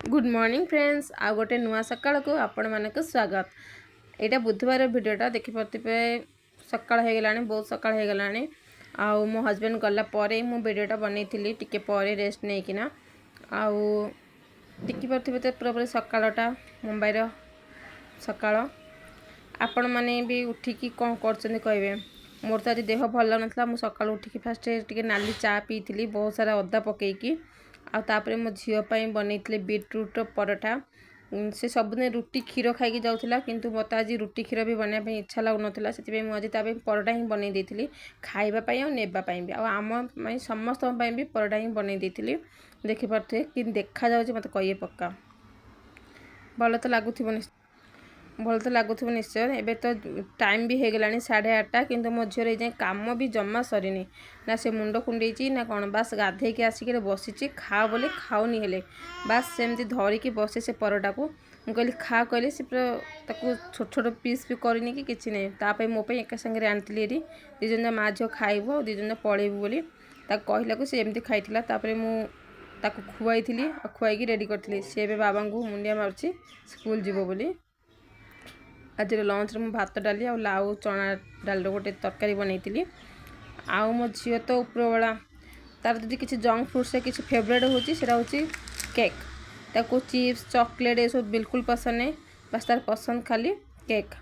Good morning friends आ गोटे नुआ सकाल को आपण मानक स्वागत। यहाँ बुधवार भिडटा देखिपे सका हो गला बहुत सका हो गला आउ मो हजबैंड गला मु भिडटा बनई टिके पर रेस्ट नहीं आउ देखिपे तो पूरा सकालटा मुंबई सकाल आपण मैंने भी उठिकी कौन कर मोर तो आज देह भल ना मुझे सका उठिकी फास्ट टे नाली चा पी बहुत सारा अदा पकईकी आउे मो झीपाई बनई बीटरूट परोठा से सबुदिन रुटी क्षीर खाई जाऊला किंतु मत आज रुटी क्षीर भी बनाई इच्छा लगुन से मुझे परोठा ही बनई देती खावाई और नेबाई भी आम समस्त भी परोठा ही बनई देती देखिपे कि देखा जाऊँ मत कही पक्का भल तो लगुव भल तो लगुव निश्चय। एबे तो टाइम भी हो गला 8:30 किंतु मो झीर ये कम भी जमा सरीनी ना से मुंड कुंडे ना कौन बास गाधे के आसिक बसी खाओ बोले खाऊनी हेले बास सेमती धरिकी बसे से परोटा को मुझे कहली खा कहले से पूरा छोट छोट पीस भी करनी कि किसी नहीं ताप मोप एक सागर आनी दीजन माँ झील खाइब दीजन पलैबू बोली कहला से एमती खाई मुझे खुआई खुआई रेडी करी सी ए बाबा को मुंडिया मार्ची स्कूल जीव बोली। आज लंच में भात डाली आ लाउ चना डाल गोटे तरकारी बनई आउ मो झी तो उपरबेला तार जो किसी जंक फूड से किसी फेवरेट होता केक ताको चिप्स चॉकलेट ये सब बिल्कुल पसंद नहीं बस तार पसंद खाली केक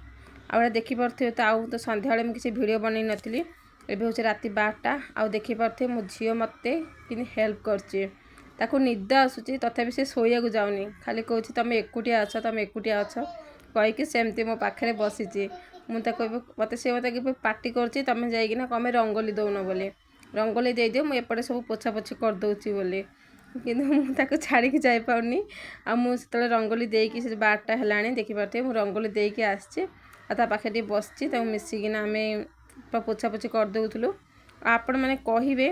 आ देखिपे तो आउ तो सन्ध्या मुझे किसी वीडियो बनई नी एवं हूँ राति 12टा आउ देखिपे मो झी मत कि हेल्प कर निद आसूँ तथापि से शोया जाऊनी खाली कौन तुम एकुटिया अच्छ तुम एकुटिया अच्छ कहीकि सेमती मो पाखे बसीची मुझे मत से मत पार्टी कर तुम जाइना कम रंगोली दौन बोली रंगोली दे मुझे सब पोछा पोछी करदे बोली किंतु मुझे छाड़ी जापारनी आते रंगोली देकी से 12टा है देखिपे मुझे रंगोली देकी आसी पाखे बस मिसिकिना आम पोछा पोछी करदे आपण मैंने कहे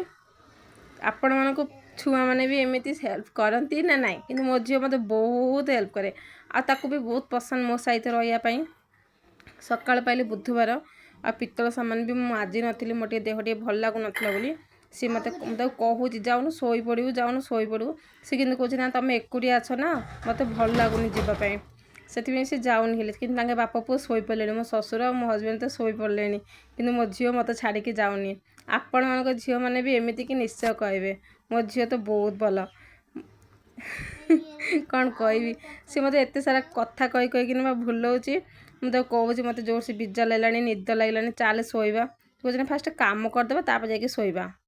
आपण मानक छुआ मैंने भी एमती हेल्प करती ना नाई कि मो झील मत बहुत हेल्प करे आकु भी बहुत पसंद मो सहित रही सका पाइले बुधवार आ पितल सामान भी मुझे आज नी मोटे देह टे भल लगुन बोली सी मत कहूँ जाऊन शोई पड़ू जाऊन शोई पड़ू सी कि कहे ना तुम एकुटिया अच्छ ना मत भल लगुनि जावाई से जाऊनी हेल्ले कि बापा पुओ शोई पड़े मो ससुर और मो हजबैंड तो शोई पड़े कि मो झील मत छाड़ी जाऊनी आपण मान झील मैंने भी एमती कि निश्चय कहे मो झील तो बहुत भल कौन कहि सी मत एत सारा कथा कही कहीकि भूलाऊँगी मुझे कहूँ मत जोर से बिजा लगे निद लगे चले शोवा कहते फास्ट कम करदे तापर जाकि शोवा।